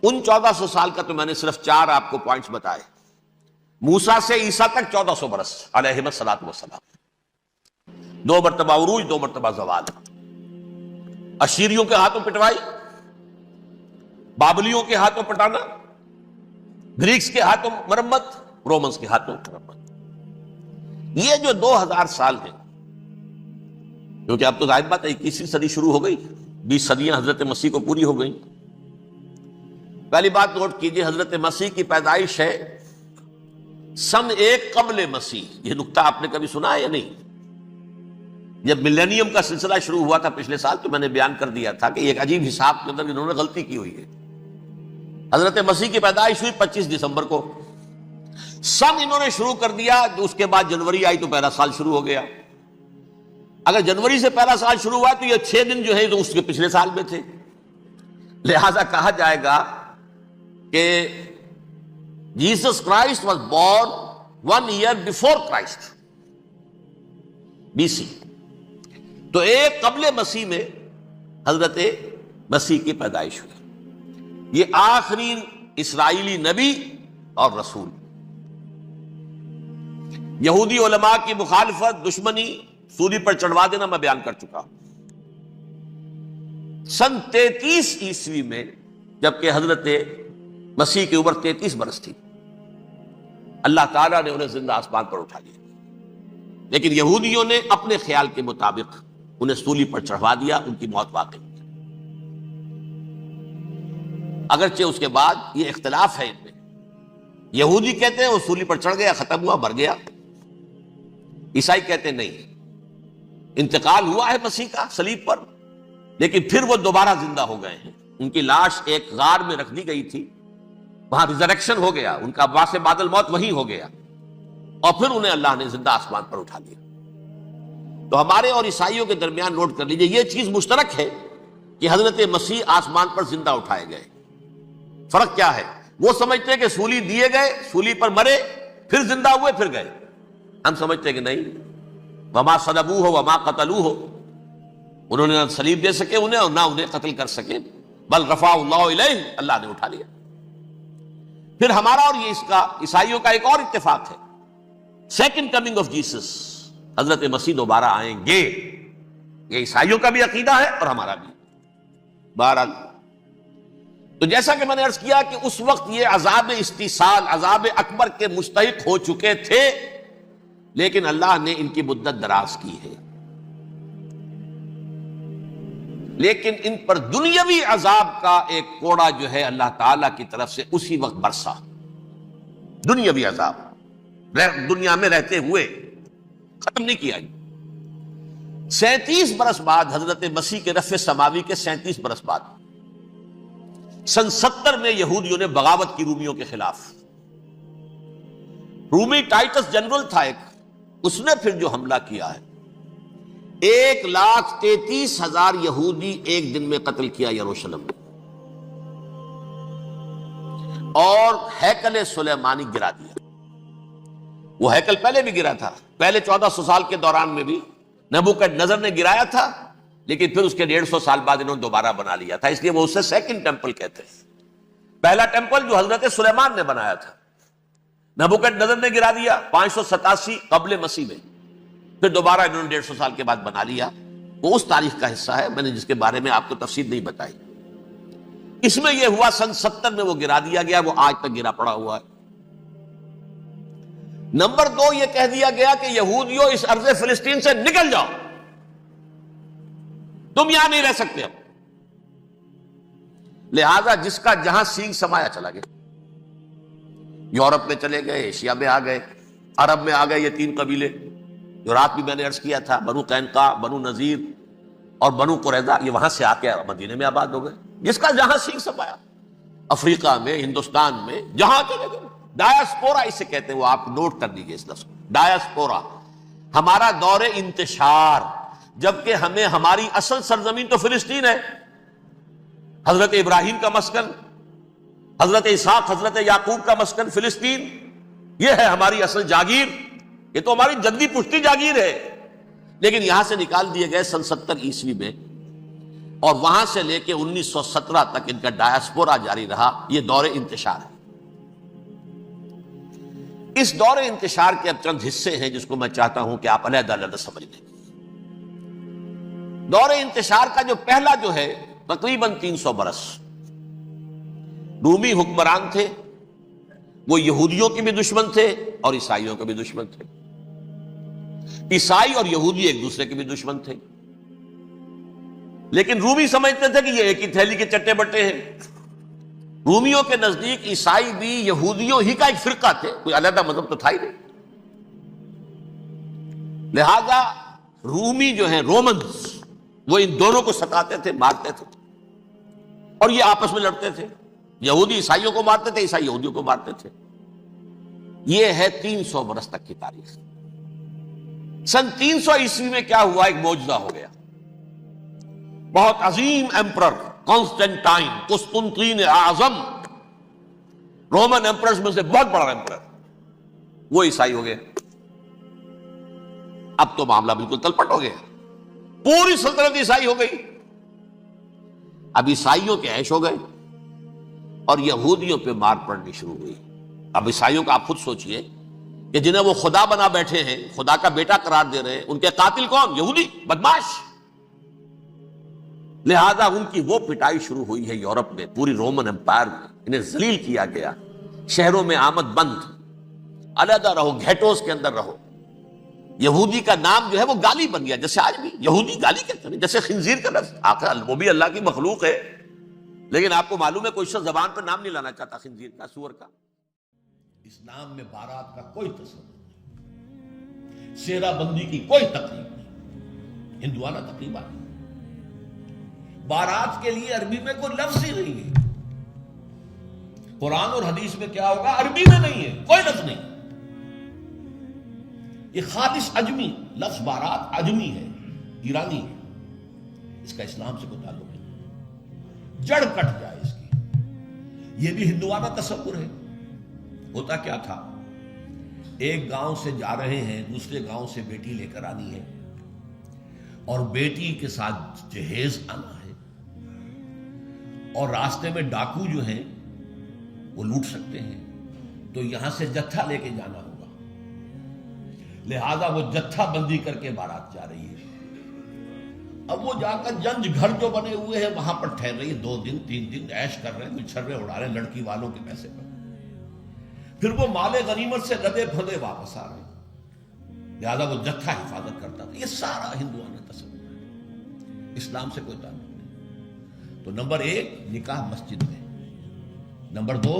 A: ان 1400 سال کا تو میں نے صرف 4 آپ کو پوائنٹس بتائے۔ موسیٰ سے عیسیٰ تک 1400 برس علیہم الصلاۃ والسلام، 2 مرتبہ عروج، 2 مرتبہ زوال، اشیریوں کے ہاتھوں پٹوائی، بابلیوں کے ہاتھوں پٹانا، گریکس کے ہاتھوں مرمت، رومنز کے ہاتھوں مرمت۔ یہ جو 2000 سال ہیں، کیونکہ اب تو ظاہر بات ہے 21ویں صدی شروع ہو گئی، 20 صدیاں حضرت مسیح کو پوری ہو گئی۔ پہلی بات نوٹ کیجئے، حضرت مسیح کی پیدائش ہے سن 1 قبل مسیح۔ یہ نکتہ آپ نے کبھی سنا ہے یا نہیں؟ جب ملینیم کا سلسلہ شروع ہوا تھا پچھلے سال، تو میں نے بیان کر دیا تھا کہ ایک عجیب حساب کے اندر انہوں نے غلطی کی ہوئی ہے۔ حضرت مسیح کی پیدائش ہوئی 25 دسمبر کو، سن انہوں نے شروع کر دیا، اس کے بعد جنوری آئی تو پہلا سال شروع ہو گیا۔ اگر جنوری سے پہلا سال شروع ہوا تو یہ 6 دن جو ہے تو اس کے پچھلے سال میں تھے، لہذا کہا جائے گا کہ Jesus Christ was born 1 year before Christ، BC۔ تو 1 قبل مسیح میں حضرت مسیح کی پیدائش ہوئی۔ یہ آخری اسرائیلی نبی اور رسول۔ یہودی علماء کی مخالفت، دشمنی، سولی پر چڑھوا دینا میں بیان کر چکا۔ سن 33 عیسوی میں جبکہ حضرت مسیح کی عمر 33 برس تھی، اللہ تعالیٰ نے انہیں زندہ آسمان پر اٹھا لیا، لیکن یہودیوں نے اپنے خیال کے مطابق انہیں سولی پر چڑھوا دیا، ان کی موت واقع ہوئی۔ اگرچہ اس کے بعد یہ اختلاف ہے ان میں، یہودی کہتے ہیں وہ سولی پر چڑھ گیا، ختم ہوا، مر گیا، عیسائی کہتے ہیں نہیں، انتقال ہوا ہے مسیح کا صلیب پر، لیکن پھر وہ دوبارہ زندہ ہو گئے ہیں۔ ان کی لاش ایک غار میں رکھ دی گئی تھی، وہاں ریزریکشن ہو گیا، ان کا باعث بعد الموت وہیں ہو گیا، اور پھر انہیں اللہ نے زندہ آسمان پر اٹھا لیا۔ تو ہمارے اور عیسائیوں کے درمیان نوٹ کر لیجئے، یہ چیز مشترک ہے کہ حضرت مسیح آسمان پر زندہ اٹھائے گئے۔ فرق کیا ہے؟ وہ سمجھتے ہیں کہ سولی دیے گئے، سولی پر مرے، پھر زندہ ہوئے، پھر گئے۔ ہم سمجھتے ہیں کہ نہیں، وما صلبوہ وما قتلوہ، انہوں نے نہ صلیب دے سکے انہیں اور نہ انہیں قتل کر سکے، بل رفعہ اللہ الیہ، اللہ نے اٹھا لیا۔ پھر ہمارا اور یہ اس کا عیسائیوں کا ایک اور اتفاق ہے، سیکنڈ کمنگ آف جیسس، حضرت مسیح دوبارہ آئیں گے، یہ عیسائیوں کا بھی عقیدہ ہے اور ہمارا بھی۔ بہرحال تو جیسا کہ میں نے عرض کیا کہ اس وقت یہ عذاب استیصال، عذاب اکبر کے مستحق ہو چکے تھے، لیکن اللہ نے ان کی مدت دراز کی ہے، لیکن ان پر دنیاوی عذاب کا ایک کوڑا جو ہے اللہ تعالیٰ کی طرف سے اسی وقت برسا۔ دنیاوی عذاب دنیا میں رہتے ہوئے ختم نہیں کیا۔ 37 برس بعد حضرت مسیح کے رفع سماوی کے 37 برس بعد سن 70 میں یہودیوں نے بغاوت کی رومیوں کے خلاف، رومی ٹائٹس جنرل تھا ایک، اس نے پھر جو حملہ کیا ہے، 1,33,000 یہودی ایک دن میں قتل کیا یروشلم میں، اور ہیکل سلیمانی گرا دیا۔ وہ ہیکل پہلے بھی گرا تھا، پہلے 1400 سال کے دوران میں بھی نبوکدنضر نے گرایا تھا، لیکن پھر اس کے 150 سال بعد انہوں نے دوبارہ بنا لیا تھا، اس لیے وہ اسے سیکنڈ ٹیمپل کہتے ہیں۔ پہلا ٹیمپل جو حضرت سلیمان نے بنایا تھا، نبوکدنضر نے گرا دیا 587 قبل مسیح میں، پھر دوبارہ انہوں نے 150 سال کے بعد بنا لیا۔ وہ اس تاریخ کا حصہ ہے، میں نے جس کے بارے میں آپ کو تفصیل نہیں بتائی۔ اس میں یہ ہوا سن 70 میں وہ گرا دیا گیا، وہ آج تک گرا پڑا ہوا ہے۔ نمبر 2 یہ کہہ دیا گیا کہ یہودیوں اس ارض فلسطین سے نکل جاؤ، تم یہاں نہیں رہ سکتے اب۔ لہذا جس کا جہاں سینگ سمایا چلا گیا، یورپ میں چلے گئے، ایشیا میں آ گئے، عرب میں آ گئے، یہ 3 قبیلے جو رات بھی میں نے عرض کیا تھا، بنو قینقاع، بنو نذیر، اور بنو قریظہ یہ وہاں سے آ کے مدینے میں آباد ہو گئے، جس کا جہاں سیکھ سپایا، افریقہ میں، ہندوستان میں، جہاں چلے گئے۔ ڈایاسپورا اسے کہتے ہیں، وہ آپ نوٹ کر لیجیے اس لفظ کو، ڈایاسپورا، ہمارا دور انتشار، جبکہ ہمیں ہماری اصل سرزمین تو فلسطین ہے، حضرت ابراہیم کا مسکن، حضرت اسحاق حضرت یعقوب کا مسکن فلسطین، یہ ہے ہماری اصل جاگیر، یہ تو ہماری جدی پشتی جاگیر ہے، لیکن یہاں سے نکال دیے گئے سن 70 عیسوی میں، اور وہاں سے لے کے 1917 تک ان کا ڈایاسپورا جاری رہا۔ یہ دور انتشار ہے۔ اس دور انتشار کے اب چند حصے ہیں جس کو میں چاہتا ہوں کہ آپ علیحدہ علیحدہ سمجھ لیں۔ دور انتشار کا جو پہلا جو ہے تقریباً 300 برس، رومی حکمران تھے، وہ یہودیوں کے بھی دشمن تھے اور عیسائیوں کے بھی دشمن تھے، عیسائی اور یہودی ایک دوسرے کے بھی دشمن تھے، لیکن رومی سمجھتے تھے کہ یہ ایک ہی تھیلی کے چٹے بٹے ہیں۔ رومیوں کے نزدیک عیسائی بھی یہودیوں ہی کا ایک فرقہ تھے، کوئی علیحدہ مذہب تو تھا ہی نہیں، لہذا رومی جو ہیں رومنز، وہ ان دونوں کو ستاتے تھے، مارتے تھے، اور یہ آپس میں لڑتے تھے، یہودی عیسائیوں کو مارتے تھے، عیسائی یہودیوں کو مارتے تھے۔ یہ ہے 300 برس تک کی تاریخ۔ سن 300 عیسوی میں کیا ہوا؟ ایک معجزہ ہو گیا۔ بہت عظیم ایمپرر کانسٹینٹائن، قسطنطین اعظم، رومن ایمپررز میں سے بہت بڑا ایمپرر، وہ عیسائی ہو گئے۔ اب تو معاملہ بالکل تلپٹ ہو گیا، پوری سلطنت عیسائی ہو گئی۔ اب عیسائیوں کے عیش ہو گئے اور یہودیوں پہ مار پڑنی شروع ہوئی۔ اب عیسائیوں کا آپ خود سوچئے کہ جنہیں وہ خدا بنا بیٹھے ہیں، خدا کا بیٹا قرار دے رہے ہیں، ان کے قاتل کون؟ یہودی بدماش۔ لہذا ان کی وہ پٹائی شروع ہوئی ہے یورپ میں، پوری رومن امپائر میں انہیں ذلیل کیا گیا، شہروں میں آمد بند، علیحدہ رہو، گھیٹوز کے اندر رہو۔ یہودی کا نام جو ہے وہ گالی بن گیا، جیسے آج بھی یہودی گالی کہتے ہیں، جیسے خنزیر کا لفظ، آخر وہ بھی اللہ کی مخلوق ہے، لیکن آپ کو معلوم ہے کوئی شخص زبان پر نام نہیں لانا چاہتا خنزیر کا، سور کا۔ اسلام میں بارات کا کوئی تصور نہیں، سیرا بندی کی کوئی تقریب نہیں، ہندوانہ تقریبا نہیں۔ بارات کے لیے عربی میں کوئی لفظ ہی نہیں ہے، قرآن اور حدیث میں کیا ہوگا؟ عربی میں نہیں ہے، کوئی لفظ نہیں۔ یہ خالص عجمی لفظ، بارات عجمی ہے، ایرانی ہے، اس کا اسلام سے کوئی تعلق نہیں، جڑ کٹ جائے اس کی۔ یہ بھی ہندوانہ تصور ہے۔ ہوتا کیا تھا؟ ایک گاؤں سے جا رہے ہیں، دوسرے گاؤں سے بیٹی لے کر آنی ہے، اور بیٹی کے ساتھ جہیز آنا ہے، اور راستے میں ڈاکو جو ہیں وہ لوٹ سکتے ہیں، تو یہاں سے جتھا لے کے جانا ہوگا، لہذا وہ جتھا بندی کر کے بارات جا رہی ہے۔ اب وہ جا کر جنج گھر جو بنے ہوئے ہیں وہاں پر ٹھہر رہی ہے، 2 دن 3 دن عیش کر رہے ہیں، کوئی چھرے اڑا رہے ہیں لڑکی والوں کے پیسے پر، پھر وہ مال غنیمت سے لدے پھدے واپس آ رہے ہیں، لہذا وہ جتھا حفاظت کرتا تھا۔ یہ سارا ہندوانہ تصور ہے، اسلام سے کوئی تعلق نہیں۔ تو نمبر 1 نکاح مسجد میں، نمبر 2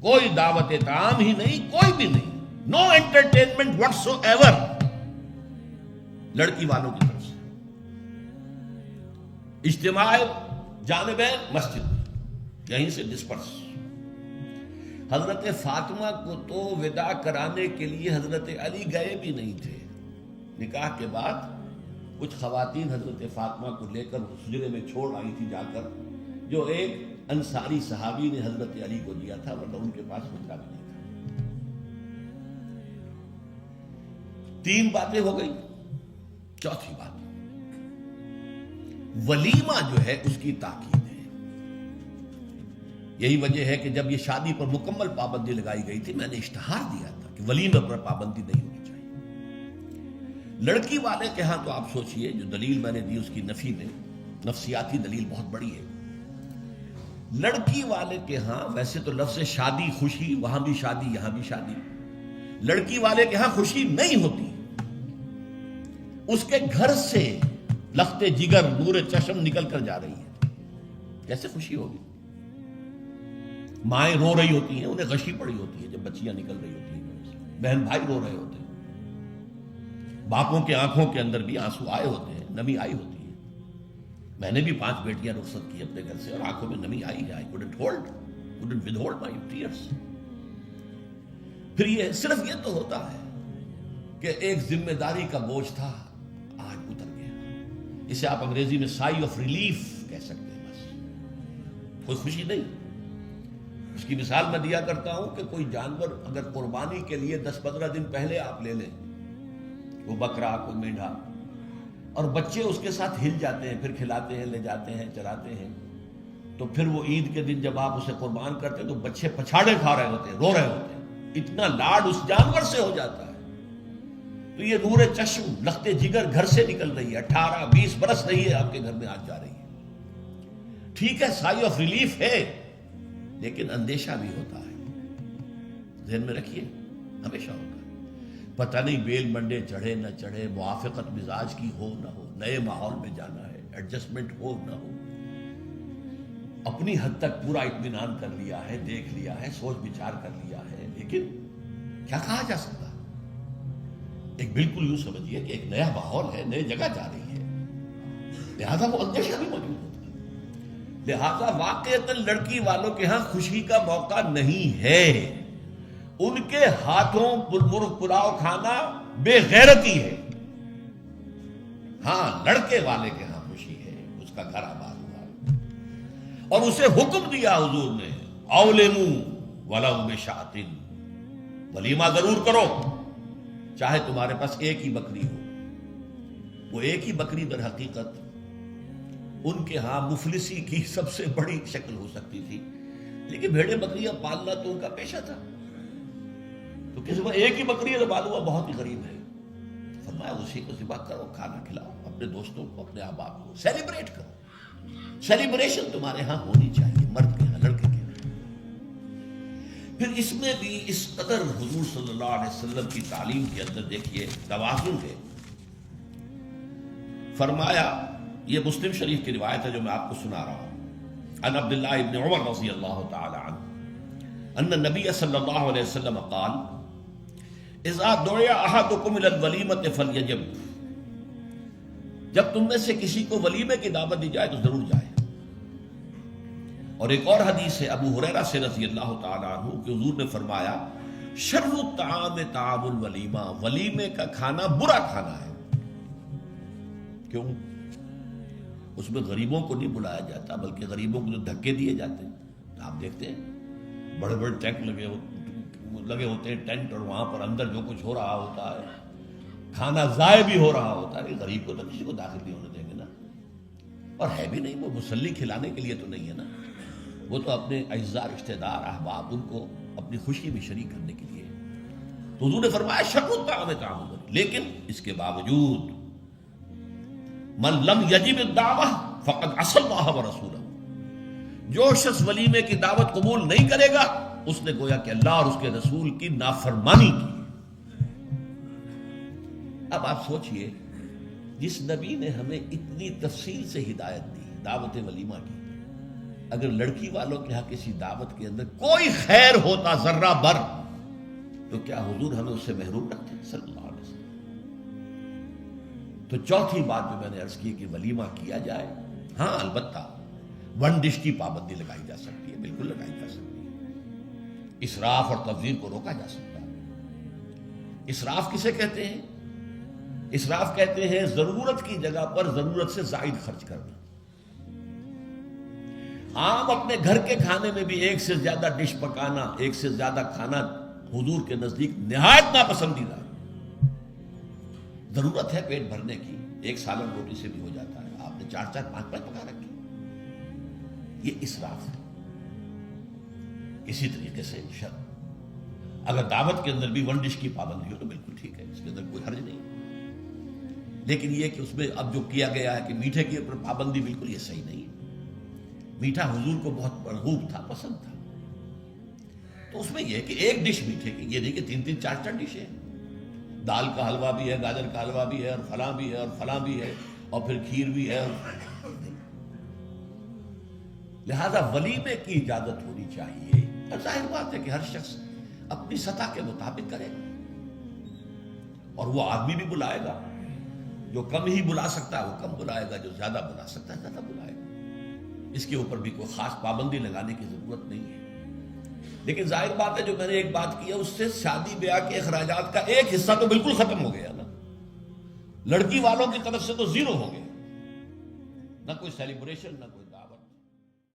A: کوئی دعوت طعام ہی نہیں، کوئی بھی نہیں، نو انٹرٹینمنٹ واٹس ایور لڑکی والوں کی طرف سے، اجتماع جانبین مسجد میں، یہیں سے ڈسپرس۔ حضرت فاطمہ کو تو وداع کرانے کے لیے حضرت علی گئے بھی نہیں تھے۔ نکاح کے بعد کچھ خواتین حضرت فاطمہ کو لے کر حجرے میں چھوڑ آئی تھی جا کر، جو ایک انصاری صحابی نے حضرت علی کو دیا تھا، ورنہ ان کے پاس حجرہ بھی نہیں تھا۔ 3 باتیں ہو گئی۔ چوتھی بات، ولیمہ جو ہے اس کی تاکید ہے۔ یہی وجہ ہے کہ جب یہ شادی پر مکمل پابندی لگائی گئی تھی، میں نے اشتہار دیا تھا کہ ولیمہ پر پابندی نہیں ہونی چاہیے۔ لڑکی والے کے ہاں تو آپ سوچئے، جو دلیل میں نے دی اس کی نفی میں، نفسیاتی دلیل بہت بڑی ہے۔ لڑکی والے کے ہاں ویسے تو لفظ شادی، خوشی، وہاں بھی شادی یہاں بھی شادی، لڑکی والے کے ہاں خوشی نہیں ہوتی، اس کے گھر سے لخت جگر، نور چشم نکل کر جا رہی ہے، کیسے خوشی ہوگی؟ مائیں رو رہی ہوتی ہیں، انہیں غشی پڑی ہوتی ہے جب بچیاں نکل رہی ہوتی ہیں، بہن بھائی رو رہے ہوتے ہیں، باپوں کے آنکھوں کے اندر بھی آنسو آئے ہوتے ہیں، نمی آئی ہوتی ہے۔ میں نے بھی 5 بیٹیاں رخصت کی اپنے گھر سے اور آنکھوں میں نمی آئی ہے. I couldn't withhold my tears. پھر یہ صرف یہ تو ہوتا ہے کہ ایک ذمہ داری کا بوجھ تھا، آج اتر گیا. اسے آپ انگریزی میں سائی آف ریلیف کہہ سکتے ہیں. بس کوئی خوشی نہیں. اس کی مثال میں دیا کرتا ہوں کہ کوئی جانور اگر قربانی کے لیے 10-15 دن پہلے آپ لے لیں، وہ بکرا کوئی مینڈھا، اور بچے اس کے ساتھ ہل جاتے ہیں، پھر کھلاتے ہیں، لے جاتے ہیں، چراتے ہیں، تو پھر وہ عید کے دن جب آپ اسے قربان کرتے ہیں تو بچے پچھاڑے کھا رہے ہوتے ہیں، رو رہے ہوتے ہیں. اتنا لاڈ اس جانور سے ہو جاتا ہے. تو یہ نور چشم لخت جگر گھر سے نکل رہی ہے. 18-20 برس رہی ہے آپ کے گھر میں، آج جا رہی ہے. ٹھیک ہے، سائی آف ریلیف ہے، لیکن اندیشہ بھی ہوتا ہے. ذہن میں رکھیے، ہمیشہ ہوتا ہے. پتہ نہیں بیل منڈے چڑھے نہ چڑھے، موافقت مزاج کی ہو نہ ہو، نئے ماحول میں جانا ہے، ایڈجسٹمنٹ ہو نہ ہو. اپنی حد تک پورا اطمینان کر لیا ہے، دیکھ لیا ہے، سوچ بچار کر لیا ہے، لیکن کیا کہا جا سکتا؟ ایک بالکل یوں سمجھیے کہ ایک نیا ماحول ہے، نئی جگہ جا رہی ہے، لہذا وہ اندیشہ بھی موجود ہوتا ہے. لہذا واقعتاً لڑکی والوں کے ہاں خوشی کا موقع نہیں ہے. ان کے ہاتھوں مرغ پلاؤ کھانا بے غیرتی ہے. ہاں، لڑکے والے کے ہاں خوشی ہے، اس کا گھر آباد ہوا ہے. اور اسے حکم دیا حضور نے، اولموا ولو بشاۃ، ولیمہ ضرور کرو، چاہے تمہارے پاس ایک ہی بکری ہو. وہ ایک ہی بکری در حقیقت ان کے ہاں مفلسی کی سب سے بڑی شکل ہو سکتی تھی، لیکن بھیڑیں بکریاں پالنا تو ان کا پیشہ تھا. تو کسی کو ایک ہی بکری ہے، معلوم بہت ہی غریب ہے. فرمایا اسی کو ذبح کرو، کھانا کھلاؤ اپنے دوستوں کو، اپنے احباب کو، سیلیبریٹ کرو. سیلیبریشن تمہارے ہاں ہونی چاہیے، مرد کے ہاں، لڑکے کے ہاں. پھر اس میں بھی اس قدر حضور صلی اللہ علیہ وسلم کی تعلیم کے اندر دیکھیے توازن ہے. فرمایا، یہ مسلم شریف کی روایت ہے جو میں آپ کو سنا رہا ہوں، عن عبداللہ ابن عمر رضی اللہ تعالی عنہ ان النبی صلی اللہ علیہ وسلم قال اذا دعی احدکم الی الولیمۃ فلیجب، جب تم میں سے کسی کو ولیمے کی دعوت دی جائے تو ضرور جائے. اور ایک اور حدیث ہے ابو ہریرہ سے رضی اللہ تعالی عنہ کہ حضور نے فرمایا شر الطعام طعام الولیمہ، ولیمے کا کھانا برا کھانا ہے. کیوں؟ اس میں غریبوں کو نہیں بلایا جاتا، بلکہ غریبوں کو جو دھکے دیے جاتے ہیں. آپ دیکھتے ہیں بڑے بڑے ٹینک لگے ہوتے ہیں، ٹینٹ، اور وہاں پر اندر جو کچھ ہو رہا ہوتا ہے، کھانا ضائع بھی ہو رہا ہوتا ہے. غریب کو تو کسی کو داخل نہیں ہونے دیں گے نا. اور ہے بھی نہیں، وہ مسلی کھلانے کے لیے تو نہیں ہے نا، وہ تو اپنے اعزاء، رشتہ دار، احباب، ان کو اپنی خوشی میں شریک کرنے کے لیے. تو حضور نے فرمایا شر الطعام طعام الولیمہ، لیکن اس کے باوجود من لم یجب الدعوہ فقد عصى اللہ ورسولہ، جو شخص ولیمے کی دعوت قبول نہیں کرے گا اس نے گویا کہ اللہ اور اس کے رسول کی نافرمانی کی. اب آپ سوچئے، جس نبی نے ہمیں اتنی تفصیل سے ہدایت دی دعوت ولیمہ کی، اگر لڑکی والوں کے ہاں کسی دعوت کے اندر کوئی خیر ہوتا ذرہ بر، تو کیا حضور ہمیں اس سے محروم رکھتے صلی اللہ علیہ وسلم؟ تو چوتھی بات جو میں نے عرض کی کہ ولیمہ کیا جائے. ہاں، البتہ ون ڈش کی پابندی لگائی جا سکتی ہے، بالکل لگائی جا سکتی ہے. اسراف اور تبذیر کو روکا جا سکتا ہے. اسراف کسے کہتے ہیں؟ اسراف کہتے ہیں ضرورت کی جگہ پر ضرورت سے زائد خرچ کرنا. عام اپنے گھر کے کھانے میں بھی ایک سے زیادہ ڈش پکانا، ایک سے زیادہ کھانا حضور کے نزدیک نہایت ناپسندیدہ. ضرورت ہے پیٹ بھرنے کی، ایک سالن روٹی سے بھی ہو جاتا ہے، آپ نے 4-4 5-5 پکا رکھے، یہ اسراف ہے. اسی طریقے سے اگر دعوت کے اندر بھی ون ڈش کی پابندی ہو تو بالکل ٹھیک ہے، اس کے اندر کوئی حرج نہیں. لیکن یہ کہ اس میں اب جو کیا گیا ہے کہ میٹھے کے اوپر پابندی، بالکل یہ صحیح نہیں ہے. میٹھا حضور کو بہت مرغوب تھا، پسند تھا. تو اس میں یہ کہ ایک ڈش میٹھے کی، یہ نہیں کہ 3-3 4-4 ڈشیں، دال کا حلوہ بھی ہے، گاجر کا حلوہ بھی ہے، اور فلاں بھی ہے، اور فلاں بھی ہے، اور پھر کھیر بھی ہے. لہذا ولیمے کی اجازت ہونی چاہیے. اور ظاہر بات ہے کہ ہر شخص اپنی سطح کے مطابق کرے گا، اور وہ آدمی بھی بلائے گا جو کم ہی بلا سکتا ہے وہ کم بلائے گا، جو زیادہ بلا سکتا ہے زیادہ بلائے گا. اس کے اوپر بھی کوئی خاص پابندی لگانے کی ضرورت نہیں ہے. لیکن ظاہر بات ہے جو میں نے ایک بات کی ہے اس سے شادی بیاہ کے اخراجات کا ایک حصہ تو بالکل ختم ہو گیا نا. لڑکی والوں کی طرف سے تو زیرو ہو گیا، نہ کوئی سیلیبریشن نہ کوئی